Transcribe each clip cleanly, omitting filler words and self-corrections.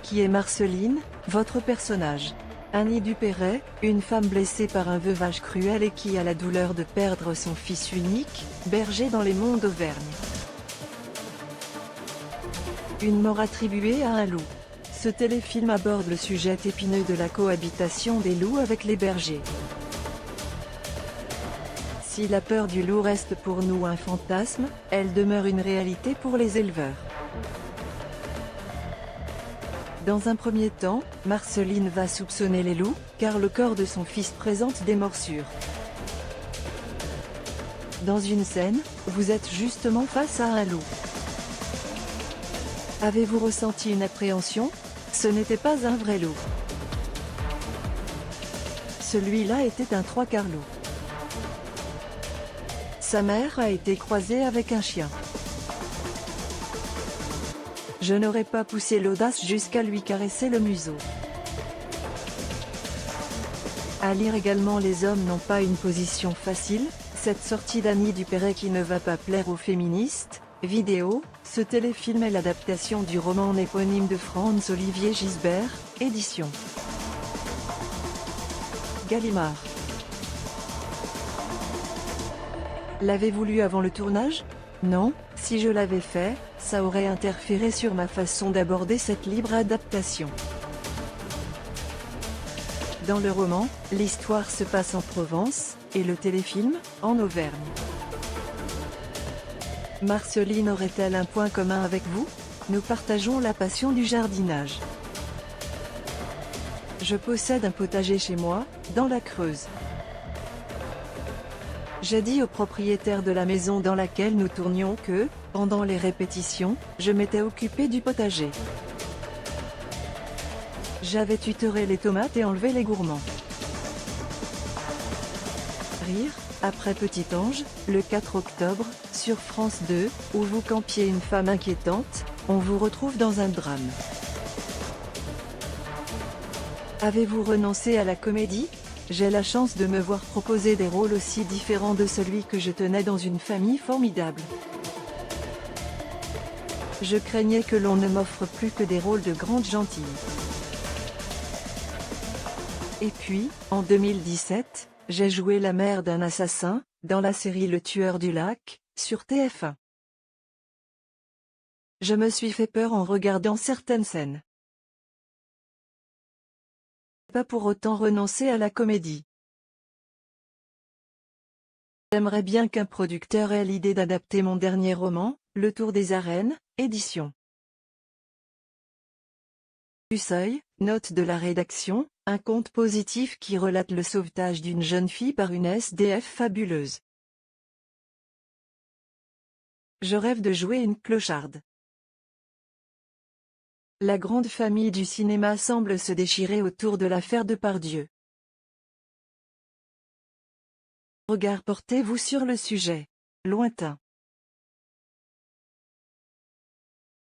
Qui est Marceline, votre personnage? Annie Dupéret, une femme blessée par un veuvage cruel et qui a la douleur de perdre son fils unique, berger dans les monts d'Auvergne. Une mort attribuée à un loup. Ce téléfilm aborde le sujet épineux de la cohabitation des loups avec les bergers. Si la peur du loup reste pour nous un fantasme, elle demeure une réalité pour les éleveurs. Dans un premier temps, Marceline va soupçonner les loups, car le corps de son fils présente des morsures. Dans une scène, vous êtes justement face à un loup. Avez-vous ressenti une appréhension? Ce n'était pas un vrai loup. Celui-là était un trois-quarts loup. Sa mère a été croisée avec un chien. Je n'aurais pas poussé l'audace jusqu'à lui caresser le museau. À lire également, les hommes n'ont pas une position facile, cette sortie d'Annie Dupéret qui ne va pas plaire aux féministes. Vidéo, ce téléfilm est l'adaptation du roman éponyme de Franz-Olivier Gisbert, édition Gallimard. L'avez-vous lu avant le tournage? Non, si je l'avais fait, ça aurait interféré sur ma façon d'aborder cette libre adaptation. Dans le roman, l'histoire se passe en Provence, et le téléfilm, en Auvergne. Marceline aurait-elle un point commun avec vous? Nous partageons la passion du jardinage. Je possède un potager chez moi, dans la Creuse. J'ai dit au propriétaire de la maison dans laquelle nous tournions que, pendant les répétitions, je m'étais occupé du potager. J'avais tutoré les tomates et enlevé les gourmands. Rire, après Petit Ange, le 4 octobre, sur France 2, où vous campiez une femme inquiétante, on vous retrouve dans un drame. Avez-vous renoncé à la comédie? J'ai la chance de me voir proposer des rôles aussi différents de celui que je tenais dans Une famille formidable. Je craignais que l'on ne m'offre plus que des rôles de grande gentille. Et puis, en 2017, j'ai joué la mère d'un assassin, dans la série Le Tueur du Lac, sur TF1. Je me suis fait peur en regardant certaines scènes. Pas pour autant renoncer à la comédie. J'aimerais bien qu'un producteur ait l'idée d'adapter mon dernier roman, Le Tour des Arènes, édition du Seuil, note de la rédaction, un conte positif qui relate le sauvetage d'une jeune fille par une SDF fabuleuse. Je rêve de jouer une clocharde. La grande famille du cinéma semble se déchirer autour de l'affaire Depardieu. Regard portez-vous sur le sujet? Lointain.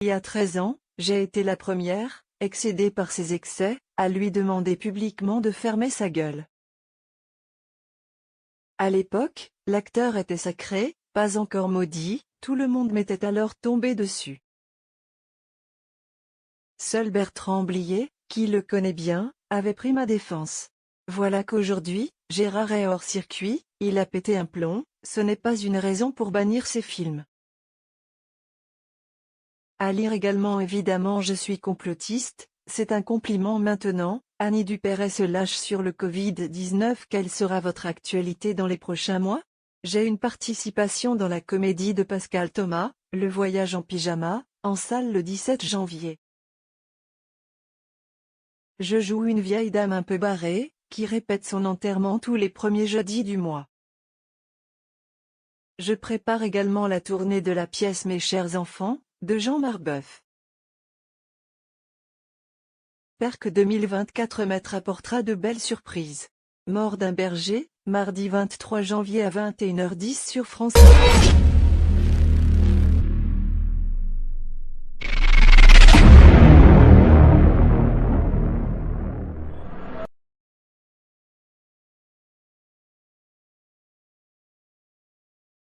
Il y a 13 ans, j'ai été la première, excédée par ses excès, à lui demander publiquement de fermer sa gueule. À l'époque, l'acteur était sacré, pas encore maudit, tout le monde m'était alors tombé dessus. Seul Bertrand Blier, qui le connaît bien, avait pris ma défense. Voilà qu'aujourd'hui, Gérard est hors circuit, il a pété un plomb, ce n'est pas une raison pour bannir ses films. À lire également, évidemment, je suis complotiste, c'est un compliment maintenant. Annie Dupéret se lâche sur le Covid-19. Quelle sera votre actualité dans les prochains mois? J'ai une participation dans la comédie de Pascal Thomas, Le Voyage en pyjama, en salle le 17 janvier. Je joue une vieille dame un peu barrée, qui répète son enterrement tous les premiers jeudis du mois. Je prépare également la tournée de la pièce Mes chers enfants, de Jean Marbeuf. J'espère que 2024 m'apportera de belles surprises. Mort d'un berger, mardi 23 janvier à 21h10 sur France 2.